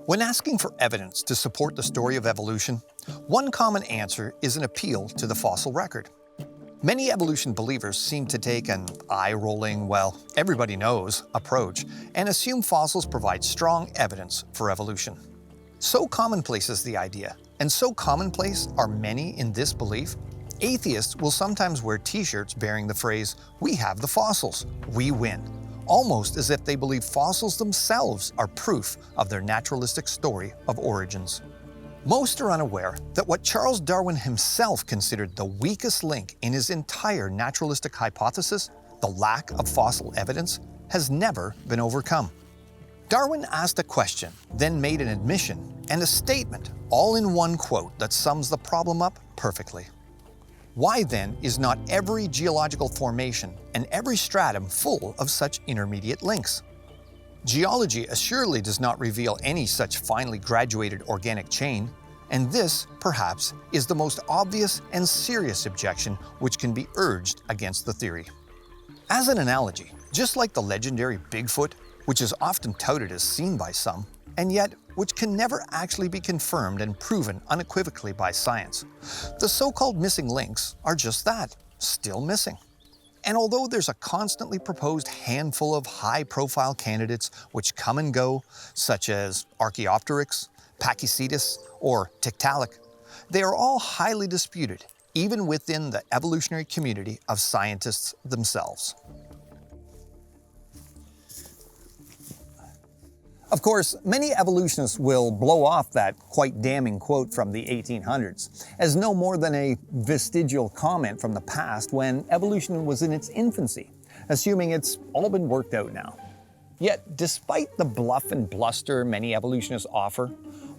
When asking for evidence to support the story of evolution, one common answer is an appeal to the fossil record. Many evolution believers seem to take an eye-rolling, well, everybody knows approach and assume fossils provide strong evidence for evolution. So commonplace is the idea, and so commonplace are many in this belief, atheists will sometimes wear t-shirts bearing the phrase, "We have the fossils, we win," almost as if they believe fossils themselves are proof of their naturalistic story of origins. Most are unaware that what Charles Darwin himself considered the weakest link in his entire naturalistic hypothesis, the lack of fossil evidence, has never been overcome. Darwin asked a question, then made an admission and a statement, all in one quote that sums the problem up perfectly. Why then is not every geological formation and every stratum full of such intermediate links? Geology assuredly does not reveal any such finely graduated organic chain, and this, perhaps, is the most obvious and serious objection which can be urged against the theory. As an analogy, just like the legendary Bigfoot, which is often touted as seen by some, and yet which can never actually be confirmed and proven unequivocally by science, the so-called missing links are just that, still missing. And although there's a constantly proposed handful of high-profile candidates which come and go, such as Archaeopteryx, Pachycetus, or Tiktaalik, they are all highly disputed, even within the evolutionary community of scientists themselves. Of course, many evolutionists will blow off that quite damning quote from the 1800s as no more than a vestigial comment from the past when evolution was in its infancy, assuming it's all been worked out now. Yet, despite the bluff and bluster many evolutionists offer,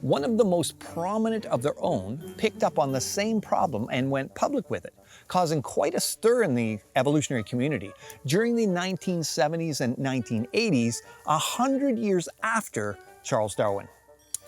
one of the most prominent of their own picked up on the same problem and went public with it, causing quite a stir in the evolutionary community during the 1970s and 1980s, 100 years after Charles Darwin.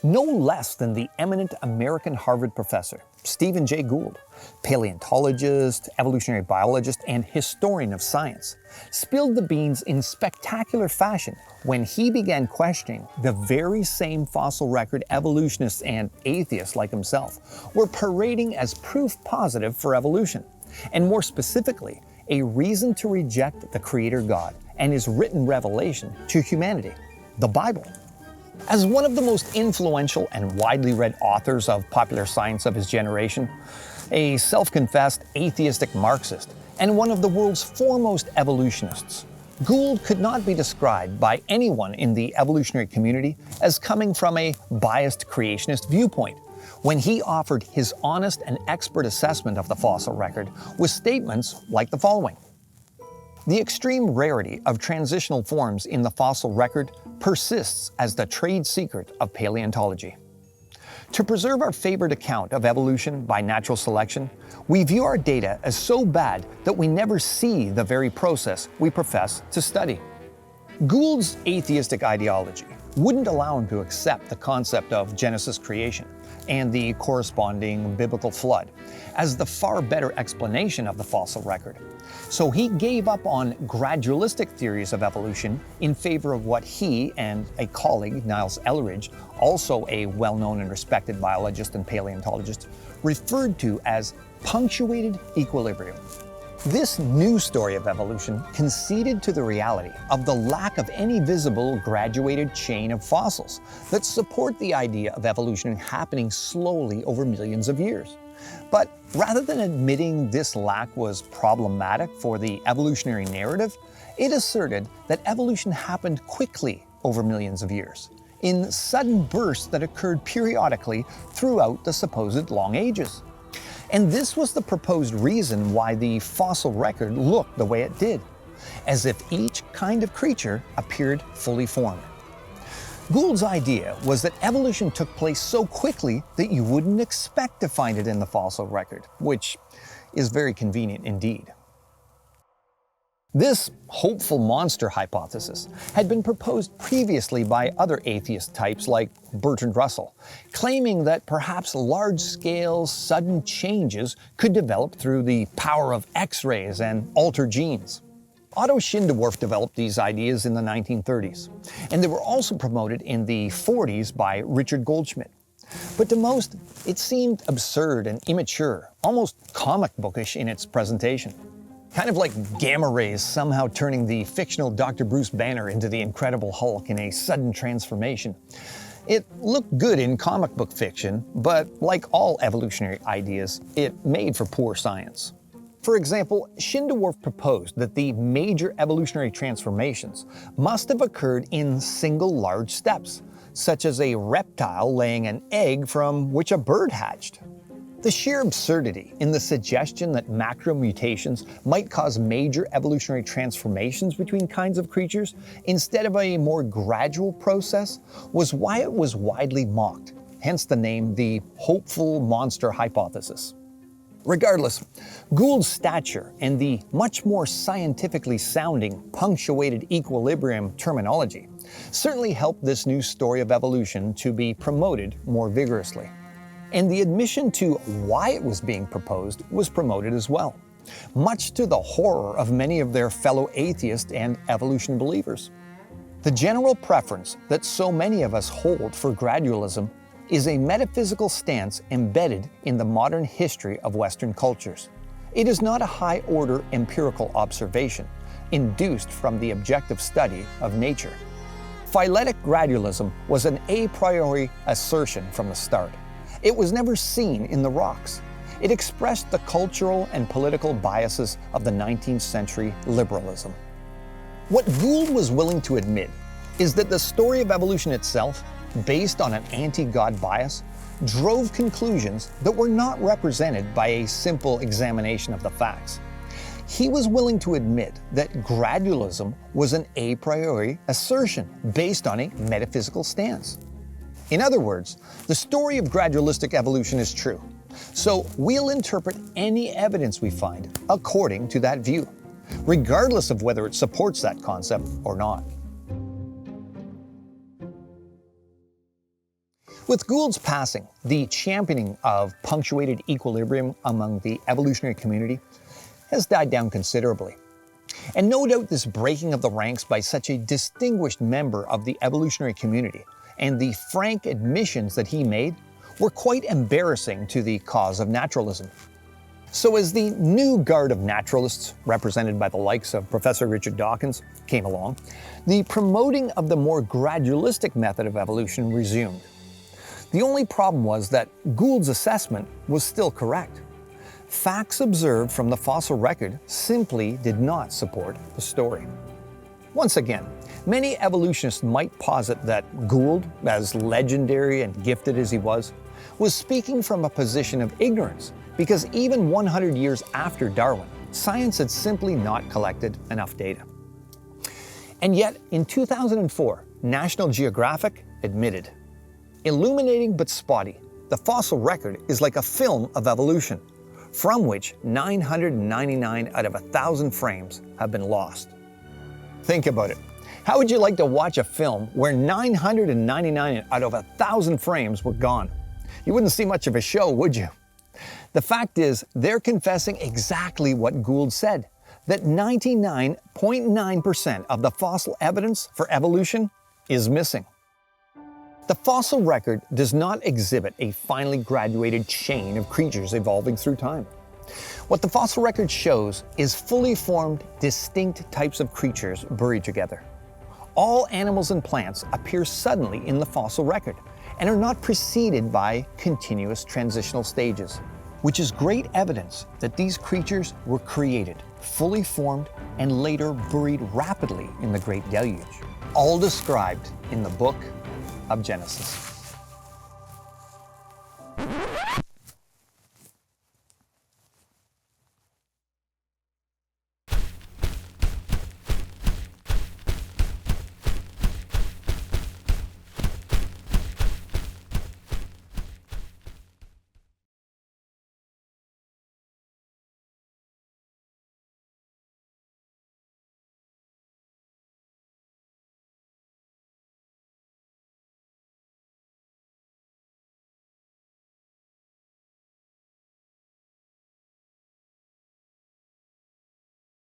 No less than the eminent American Harvard professor, Stephen Jay Gould, paleontologist, evolutionary biologist, and historian of science, spilled the beans in spectacular fashion when he began questioning the very same fossil record evolutionists and atheists like himself were parading as proof positive for evolution, and more specifically, a reason to reject the Creator God and His written revelation to humanity, the Bible. As one of the most influential and widely read authors of popular science of his generation, a self-confessed atheistic Marxist, and one of the world's foremost evolutionists, Gould could not be described by anyone in the evolutionary community as coming from a biased creationist viewpoint when he offered his honest and expert assessment of the fossil record with statements like the following. The extreme rarity of transitional forms in the fossil record persists as the trade secret of paleontology. To preserve our favorite account of evolution by natural selection, we view our data as so bad that we never see the very process we profess to study. Gould's atheistic ideology wouldn't allow him to accept the concept of Genesis creation and the corresponding biblical flood as the far better explanation of the fossil record. So he gave up on gradualistic theories of evolution in favor of what he and a colleague, Niles Elleridge, also a well-known and respected biologist and paleontologist, referred to as punctuated equilibrium. This new story of evolution conceded to the reality of the lack of any visible graduated chain of fossils that support the idea of evolution happening slowly over millions of years. But rather than admitting this lack was problematic for the evolutionary narrative, it asserted that evolution happened quickly over millions of years, in sudden bursts that occurred periodically throughout the supposed long ages. And this was the proposed reason why the fossil record looked the way it did, as if each kind of creature appeared fully formed. Gould's idea was that evolution took place so quickly that you wouldn't expect to find it in the fossil record, which is very convenient indeed. This hopeful monster hypothesis had been proposed previously by other atheist types like Bertrand Russell, claiming that perhaps large-scale, sudden changes could develop through the power of X-rays and altered genes. Otto Schindewurf developed these ideas in the 1930s, and they were also promoted in the 40s by Richard Goldschmidt. But to most, it seemed absurd and immature, almost comic bookish in its presentation. Kind of like gamma rays somehow turning the fictional Dr. Bruce Banner into the Incredible Hulk in a sudden transformation. It looked good in comic book fiction, but like all evolutionary ideas, it made for poor science. For example, Schindewurf proposed that the major evolutionary transformations must have occurred in single large steps, such as a reptile laying an egg from which a bird hatched. The sheer absurdity in the suggestion that macromutations might cause major evolutionary transformations between kinds of creatures instead of a more gradual process was why it was widely mocked, hence the name the hopeful monster hypothesis. Regardless, Gould's stature and the much more scientifically sounding punctuated equilibrium terminology certainly helped this new story of evolution to be promoted more vigorously. And the admission to why it was being proposed was promoted as well, much to the horror of many of their fellow atheist and evolution believers. The general preference that so many of us hold for gradualism is a metaphysical stance embedded in the modern history of Western cultures. It is not a high-order empirical observation, induced from the objective study of nature. Phyletic gradualism was an a priori assertion from the start. It was never seen in the rocks. It expressed the cultural and political biases of the 19th century liberalism. What Gould was willing to admit is that the story of evolution itself, based on an anti-God bias, drove conclusions that were not represented by a simple examination of the facts. He was willing to admit that gradualism was an a priori assertion based on a metaphysical stance. In other words, the story of gradualistic evolution is true, so we'll interpret any evidence we find according to that view, regardless of whether it supports that concept or not. With Gould's passing, the championing of punctuated equilibrium among the evolutionary community has died down considerably. And no doubt this breaking of the ranks by such a distinguished member of the evolutionary community and the frank admissions that he made were quite embarrassing to the cause of naturalism. So as the new guard of naturalists, represented by the likes of Professor Richard Dawkins, came along, the promoting of the more gradualistic method of evolution resumed. The only problem was that Gould's assessment was still correct. Facts observed from the fossil record simply did not support the story. Once again, many evolutionists might posit that Gould, as legendary and gifted as he was speaking from a position of ignorance, because even 100 years after Darwin, science had simply not collected enough data. And yet, in 2004, National Geographic admitted, illuminating but spotty, the fossil record is like a film of evolution, from which 999 out of 1,000 frames have been lost. Think about it. How would you like to watch a film where 999 out of 1,000 frames were gone? You wouldn't see much of a show, would you? The fact is, they're confessing exactly what Gould said, that 99.9% of the fossil evidence for evolution is missing. The fossil record does not exhibit a finely graduated chain of creatures evolving through time. What the fossil record shows is fully formed, distinct types of creatures buried together. All animals and plants appear suddenly in the fossil record and are not preceded by continuous transitional stages, which is great evidence that these creatures were created, fully formed, and later buried rapidly in the Great Deluge, all described in the book of Genesis.